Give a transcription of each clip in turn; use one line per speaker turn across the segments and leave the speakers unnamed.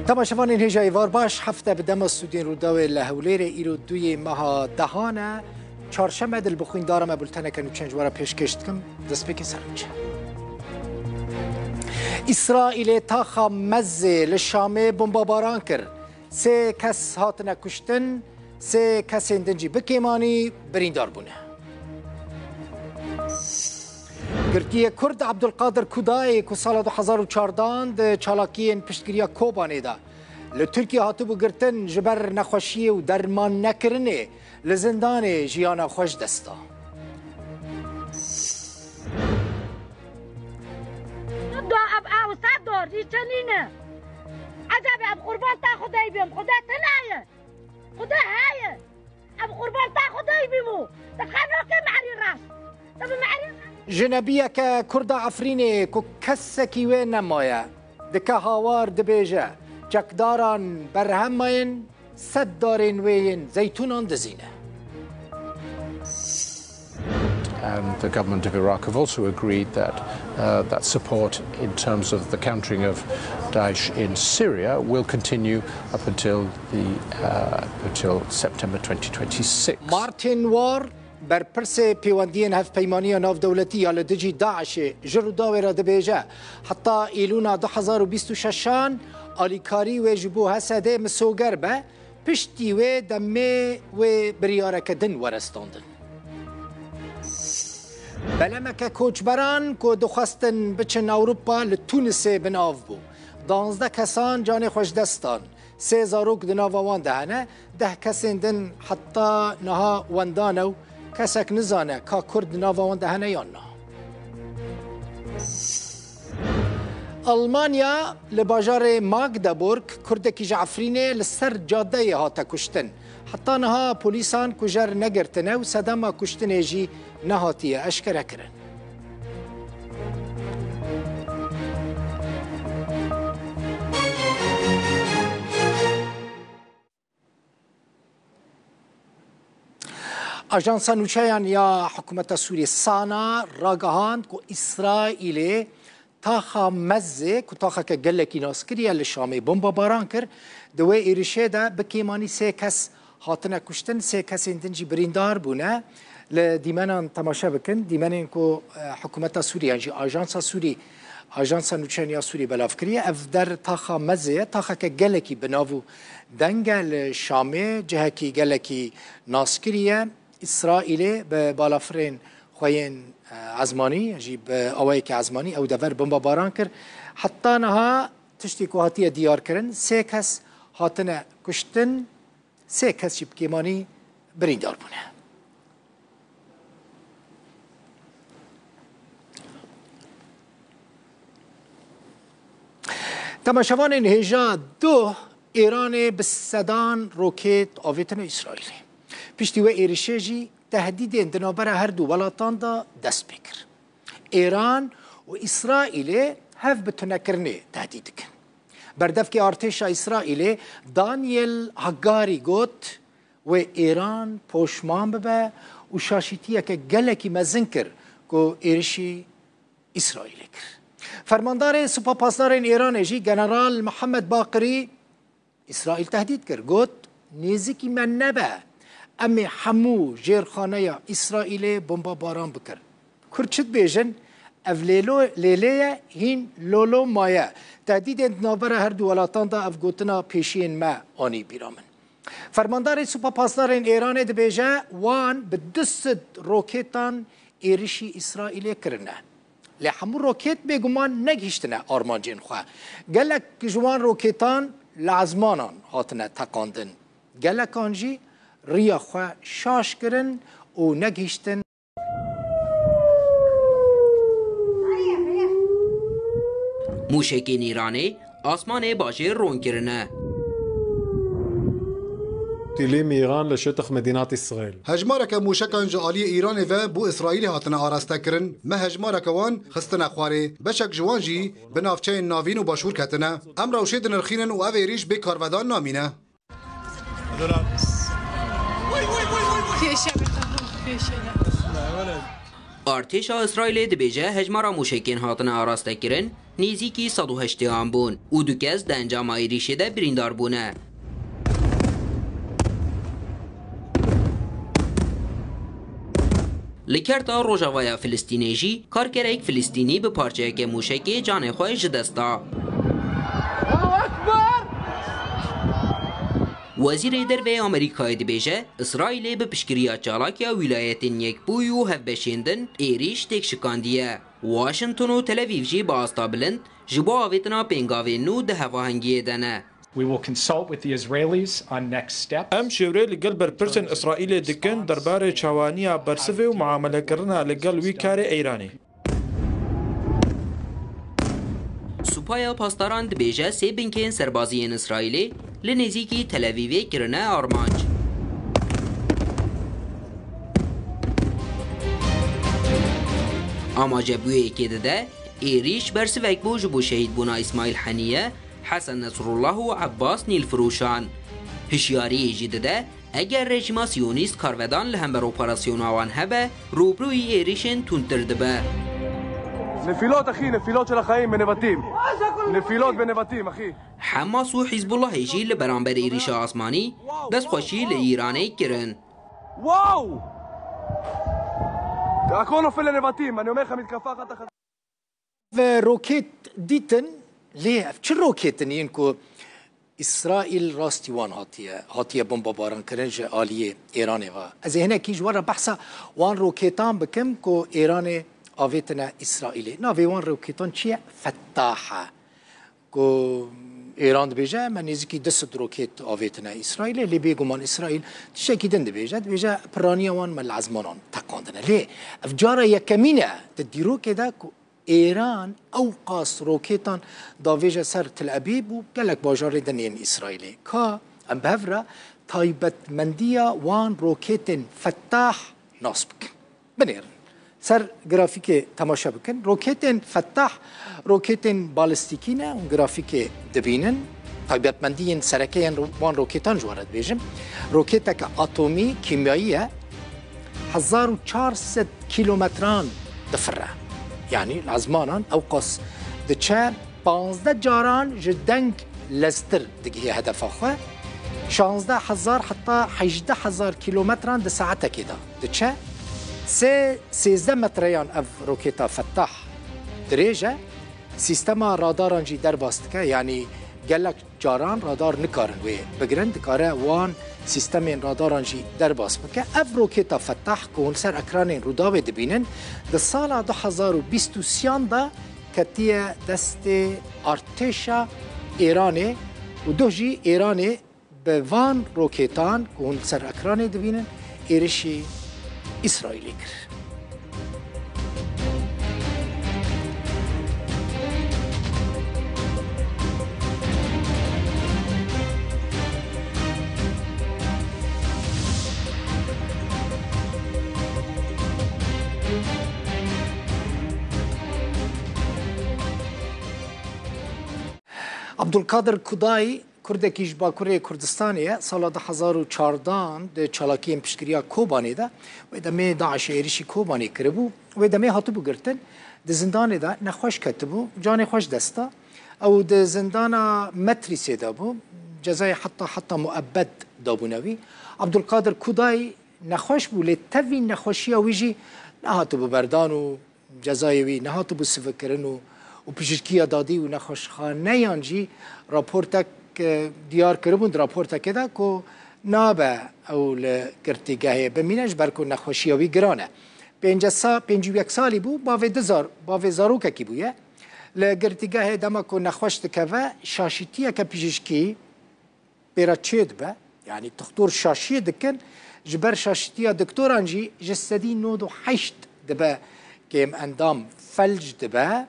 تماشاوان این هجای وار باش هفته به دم استودین روداوی لهولیر ایرو دوی ماه دهانه چهارشنبه دل بخوین دارم بولتنه کنو چنجوارا پیش کشت کم دست بکی سرمچه اسرائیل تاخا مزه لشامه بمباباران کرد سه کس هاتنه کشتن سه کس اندنجی بکیمانی بریندار بونه گرتیه کرد عبدالقادر کودای که سال 2014 ده چالاکیین پشتگیریا کوبانه ده لترکیه هاتو بو گرتن جبر نخوشیه و درمان نکرنه لزندان جیانا خوش دستا
دا اب اوسط دار ریچنینه عجب اب قربان تا خدای بیم خدا تنایه خدا هایه اب قربان تا خدای بیمو تخانو که معری راس تب معری
جنبیه که کرد عفرینه که کسکی و نمایه دکه هاوار دبیجه چکداران برهمین صد دارین وین زیتونان دزینه.
And the government of Iraq have also agreed that that support in terms of the countering of Daesh in Syria will continue up until September 2026.
Martin War بر پرس پیوندین هف پیمانی ناف دولتی یا لدجی داعش جرو داوره دبیجه حتی ایلونا 2026 آلیکاری و جبو حسده مسوگر به پشتی و دمه و بریاره کدن ورستاندن بلمک کوچبران که دخواستن بچن اوروپا لتونس بناف بو 12 کسان جان خوش دستان 3 زاروک دناف وان دهنه 10 کسین دن حتی نها وندانو کسک نزانه که کرد ناوان دهنه یا نه آلمانیا لباجار ماگدبورگ کردکی جعفرینه لسر جاده ها تکشتن حتی نها پولیسان کجر نگرتنه و صدام کشتنه جی نهاتیه اشکره کرن آژانس نوچه‌یان یا حکومت سوریه سانا راگهاند که اسرائیل تاخا مزه که تاخا که گلکی ناسکریه لشامه بمباران کرد دوی ایرشه ده بکیمانی 3 کس هاتنه کشتن 3 کس اندنجی بریندار بونه لدیمنان تماشا بکن دیمنان که حکومت سوریه یعنی آژانس سوری آژانس نوچه‌یان یا سوری بلاف کریه اف در تاخا مزه تاخا که گلکی بناو دنگل شامه جهکی گلکی ناسکریه اسرائیل به بالافرین خوین عزمانی جیب اوایی که عزمانی او دور بمباران کرد حتی نها تشتی که هاتی دیار کرن 3 کس هاتنه کشتن 3 کس جیب کیمانی بریندار بونه تماشاوان این هجا 2 ایران به صدان روکت آویتن اسرائیلی پشتی و ایرشه جی تهدید اندنابر هر دو ولاتان دا دست بکر ایران و اسرائیل هف بتنکرنه تهدید کن بردف که ارتش اسرائیل دانیل هگاری گوت و ایران پوشمان ببه و شاشیتیه که گلکی مزن کر که ایرشی اسرائیل کر فرماندار سپاپاسدار ایران جی جنرال محمد باقری اسرائیل تهدید کر گوت نیزکی من نبه امی همو جیرخانه اسرائیل بمباران بکر کرچت بیجن اف لیلیه هین لولو مایه تهدید انتنابر هر دو ولاتان دا اف گوتنا پیشین ما آنی بیرامن فرماندار سپاپاسدار ایران ده بیجه وان به 200 روکتان ایرشی اسرائیل کرنه لی همو روکت بگمان نگیشتنه آرمانجین خواه گلک جوان روکتان لعزمانان هاتنه تقاندن گلک آنجی ریا خواه شاش کرن و نگیشتن
موشکین ایرانی آسمان باجه رون کرنه
טילים מאיראן לשטח מדינת ישראל.
هجمارك موشكان جالي إيران و بو إسرائيل هاتنا آراستا كرن ما هجمارك وان خستنا خواري بشك جوانجي بنافچين ناوين و باشور كتنا امر وشيد نرخينن و اويريش بكارودان نامينه
ارتشا اسرائیل دبیجه هجمارا موشکین هاتن آراسته کرن نزیکی 180 بون و دو کس ده انجام ایریشه ده بریندار بونه. لکرتا روژاوای فلسطینی جی کارکرک فلسطینی به پارچه که موشکی جان خواه جدستا. وزیر دروی آمریکای دبیجه اسرائیل به پشکریا چالاکیا ولایتین یک بوی و هفبشیندن ایریش تک شکاندیه. واشنطن و تل اویو جی با استابلند جبا آویتنا پینگاوی نو ده هواهنگیه دنه.
We will consult with the Israelis on next steps.
ام شوره لگل برپرسن اسرائیل دکن درباره چوانیا برسوه و معامله کرنا لگل وی کار ایرانی.
سوپایا پاسداران دبیجه سی بنکین سربازیین اسرائیلی لنزیکی تل اویو کرنه آرمانج. اما جبوی که ده ایریش برسوک بو جبو شهید بونا اسماعیل حنیه حسن نصر الله و عباس نیل فروشان. هشیاری جدیده اگر رژیم سیونیست کارودان لهم اپراسیون آوان هبه روبروی ایریشن تونتر دبه.
نفیلات اخی نفیلات شل خایم بنباتیم نفیلات بنباتیم اخی.
حماس و حزب الله هجی لبرانبر ایریش آسمانی دست خوشی لایرانی کرن.
واو اكونوا في النباتيم من يومين خميس كفاقة تاخذ
روكيت ديتن ليه چه روكيتن ينكو اسرائيل راستيوان هاتيه بمباران كرنج عاليه ايران و از هنا كي جوار بحثا وان روكيتان بكم كو ايران اويتنا اسرائيل ناوي وان روكيتان چي فتاحه كو ایران دبیجه من نزدیکی 10 روکت آویتنا اسرائیل لی بیگمان اسرائیل تشکی دند بیجه پرانیوان مل عزمانان تقاندنه لی افجار یکمینه تدیرو که ده ایران اوقاس روکتان داویجه سر تل ابیب و گلک باجار دنین اسرائیلی که ام بهفره تایبت مندیا وان روکتن فتاح نصب بنیرن سر گرافیک تماشا بکن روکتن فتح روکتن بالستیکینه اون گرافیک دبینن طبیعت مندین سرکه وان روکتان جوارد بیجم روکتک اتمی کیمیاییه 1400 کیلومتران دفره یعنی لازمانان اوقاس دچه 15 جاران جدنگ لستر دقیه هدف آخه 16000 حتی 18000 کیلومتران ده ساعته کده دچه 13 متریان اف روکتا فتح درجه سیستم راداران جی در باستکه یعنی گلک جاران رادار نکارن و بگرن دکاره وان سیستم راداران جی در باست بکه اف روکتا فتح کون سر اکران روداوی دبینن ده سال 2023 دا کتیه دست ارتشا ایرانی و دو جی ایرانی به وان روکتان کون سر اکران دبینن ایرشی اسرائیلی کرد. عبدالقادر کودای کردکیش با کره کردستانیه سال 2014 ده چالاکی پشکریا کوبانی ده و دمی داعش ایریشی کوبانی کربو و دمی هاتو بگرتن ده زندان ده نخوش کتبو جان خوش دستا او ده زندان متری سیده بو جزای حتی مؤبد دابونوی عبدالقادر کودای نخوش بو لتوی نخوشی ویجی نهاتو ببردان و جزای وی نهاتو بسفکرن و پشکیا دادی و نخوشخانه یانجی راپورتک دیار کربون راپورت کده که نابه او لگرتیگاه بمینش برکو نخوشیاوی گرانه 51 سالی بو باوی زاروکه کی بویه لگرتیگاه دما که نخوشت که و شاشیتیه که پیششکی بیرا چید به یعنی دکتور شاشی دکن جبر شاشیتیه دکتورانجی جسدی 98 دبه که ام اندام فلج دبه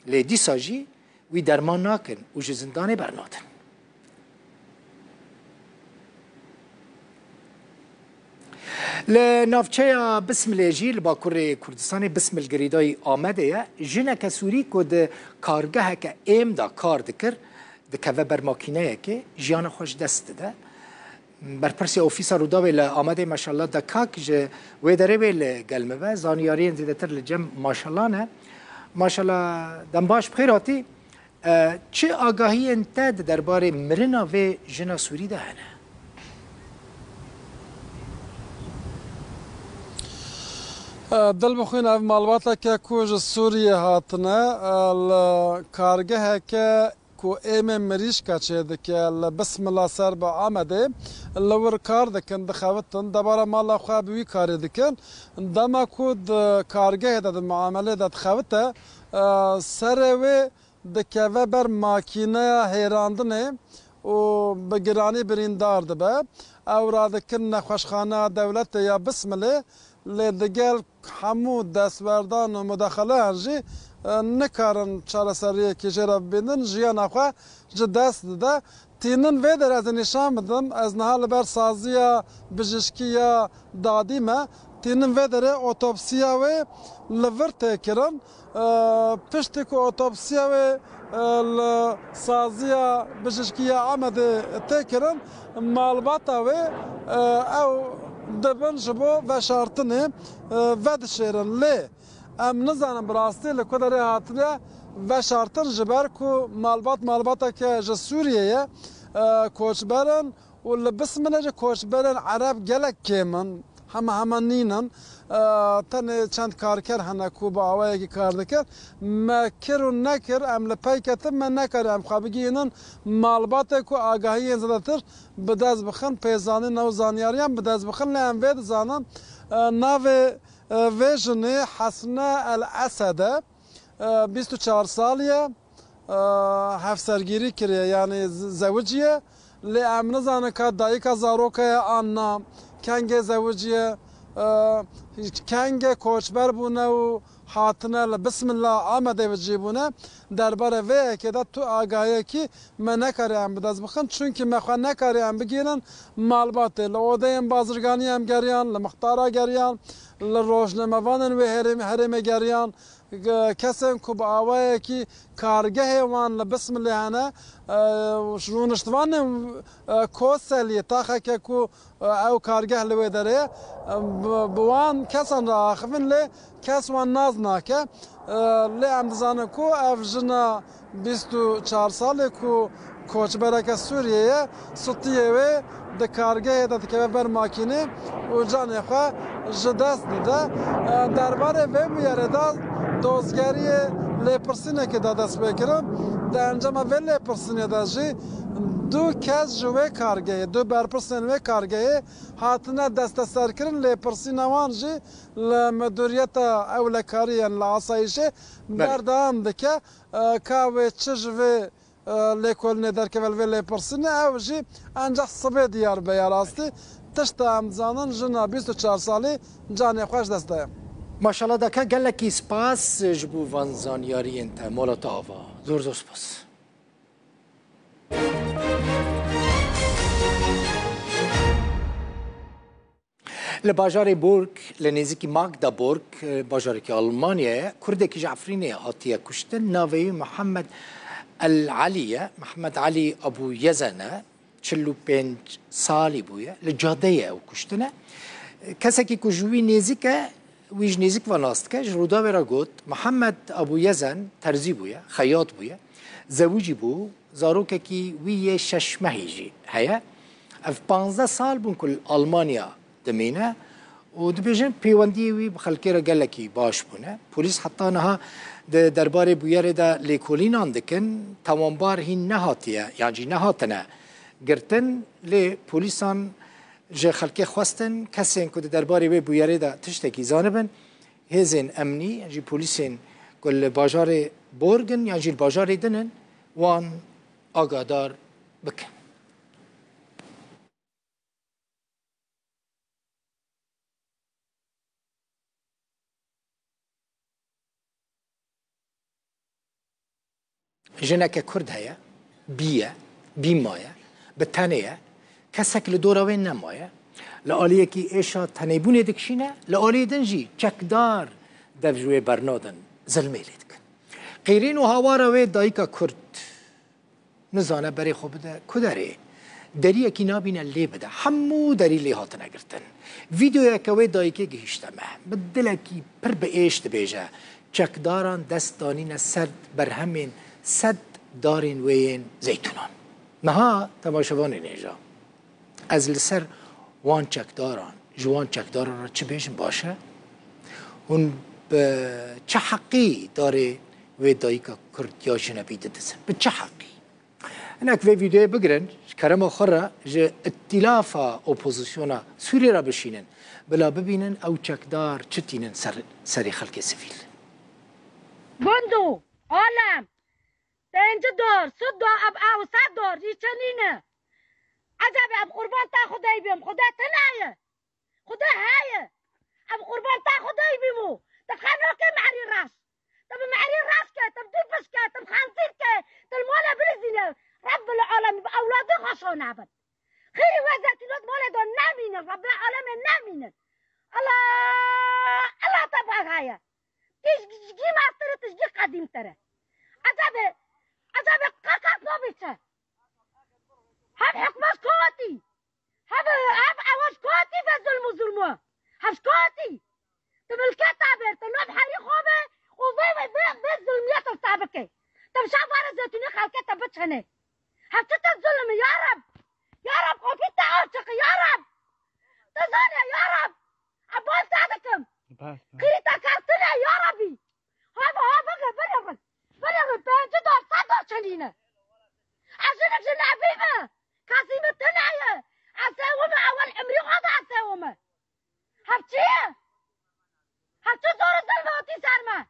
لیدی ساجی وی درمان ناکن و جزندانه برنادن لنافچه بسم لیجی لباکور کردستان بسم الگریدای آمده جنک سوری کد کارگاه که ایم دا کار دکر دکوه بر ماکینه که جیان خوش دست ده برپرسی اوفیسا رو داوی لآمده ماشاءالله دکاک جه و داره بیل گلمه و زانیارین زیده تر لجم ماشاءالله نه ماشاءالله دنباش بخیراتی چه آگاهی انت درباره مرنا و جنا سوری ده هنه؟
دل بخوین اف معلوماتا که کوج سوریه هاتنه کارگه که کو ایم مریش کچه دکه بسم الله سر با آمده لور کار دکن دخوتن دبارا مالا خواب وی کار دکن دما کود کارگه داد معامله داد خوته سر و دکه و بر ماکینه هیراندنه و بگرانی بریندار دبه او را دکن نخوشخانه دولت یا بسم الله لدگل همو دستوردان و مداخله هنجی نکارن چاره سریه که جرا ببینن جیان اخواه جه دست ده تینن ویدر از نشان بدم از نهال بر سازیا بجشکی یا دادی ما تینن ویدر اوتوپسیا و لور تکرن پشتی که اوتوپسیا و سازیا بجشکی یا آمد تکرن معلوماتا و او دبن جبو و شارتنه و دشیرن لی ام نزانم براستی لکدره هاتنه و شارتن جبر کو معلوماتا که جه سوریه کوچبرن و لبسمنه جه کوچبرن عرب گلک کیمن همه نینن تنه چند کارکر هنه کو با آوائه که کار دکر مکر و نکر ام لپیکتم من نکر ام خوابگینن معلومات کو آگاهی زده تر بداز بخن پیزانی نو زانیاریان بداز بخن لیم وید زانن ناو ویژنی حسنه الاسده 24 سالیه هفسرگیری کریه یعنی زوجیه لی ام نزانه که دایکا زاروکه آنا کنگ زوجیه کنگ کوچبر بونه و هاتنه بسم الله آمده و جیبونه درباره وی که تو آگاهی که من نکاریم بداز بخن چون که مخواه نکاریم بگیرن معلومات لعوده هم بازرگانی هم گریان لمختارا گریان لروشنموانن و حرم گریان کسیم که با آوائه که کارگه وان لبسم الله هنه رونشتوان کوسلی تاخه که او کارگه لوی داره بوان کسان را آخفین لی کس وان ناز ناکه لی امدزانه کو اف جنا 24 ساله کو کوچبرک سوریه سطیه و ده کارگه ده که بر ماکینه و جانه خواه جدست دیده درباره و میاره ده دوزگری لیپرسینه که ده دست بکرم ده انجام و لیپرسینه ده جی دو کس جوه کارگه دو برپرسین و کارگه هاتنه دست سر کرن لیپرسینه وان جی لمدوریت اولکاری لعصایشه بردام ده که که چه جوه لیکول ندر که ولوی لیپرسینه او جی انجا صبه دیار بیار راستی تشتا امزانن جنا 24 سالی جانی خوش دسته
ماشاءالله دکه گلکی سپاس جبو وان زانیاری انت مولات آوا زور سپاس لباجار بورگ لنزیکی ماگدابورگ باجاری که آلمانیه کرده که جعفرینه هاتیه کشتن ناوی محمد العلیه محمد علی ابو یزنه 45 سالی بویه لجاده او کشتنه کسی که کجوی نزیکه ویج نزیک و ناست که جرودا برا گوت محمد ابو یزن ترزی بویه خیاط بویه زوجی بو زاروکه کی وی 6 ماهی هيا اف 15 سال بون كل المانيا دمينا ودبيجن بيوندي وي بخلكيرا قالكي باش بونه بوليس حطانها درباري بويره دا ليكولين عندكن تمامبار هي نهاتيه يعني نهاتنا قرتن لي بوليسان جه خلكي خواستن كسين كود درباري وي بويره دا تشتكي زانبن هزين امني يعني بوليسين كل باجار بورغن يعني الباجار دنن وان آگادار بکن جنک کرد هیا بیمایه بتنیه کسک لدوروین نمایه لآلیه کی ایشا تنیبونه دکشینه لآلیه دنجی چکدار دفجوه برنادن ظلمه لیدکن قیرین و هواره وی دایکا کرد نزانه برای خوب ده کدره دریه کی نابینه لی بده همو دری لی هاتنه گرتن ویدیویا کوی دایکه گهشتمه بدله کی پر به ایش دبیجه چکداران دست دانین سرد برهمین صد دارین وین زیتونان مها تماشاوان نیجا از لسر وان چکداران جوان چکداران را چه بیشن باشه اون به چه حقی داره و دایکا کردیاشون بیده دزن به چه حقی هناك في فيديو بقرن كرم آخر جه ائتلاف اپوزیسیون سوری را بشینن بلا ببینن او چکدار چتینن سری خلق سفیل
بندو عالم تنج دار صد دار اب او صد دار ریچنینه عجب اب قربان تا خدای بیم خدا تنایه خدا هایه اب قربان تا خدای بیمو تب خانو که معری راس تب معری راس که تب دیپس که تب خانزیر که تب مولا برزینه رب العالمین با اولاده خشون عبد خیلی وزرتینات مولا دون نامینه رب العالمین نامینه الله تبقى هايه تشجي ما ترى تشجي قديم ترى عجب قاقات نوبيتها هب حكمة سكوتي هب عواش كوتي فالظلم ظلمه هب سكوتي تملكة تعبير تنوب حري خوبه وفي بالظلميات السابقة طب شاف على زيتوني خلقة تبتشنه هب تتظلم يا رب خوفي تعاشق يا رب تزاني يا رب عبال ساعدكم قريتا كارتنا يا ربي هذا بلغ بنت دار صدر شنينه عشانك شنو عبيبه كاسيمة تنعية عساومة اول عمري غدا عساومة هبتي زور الظلمة وتي سارمة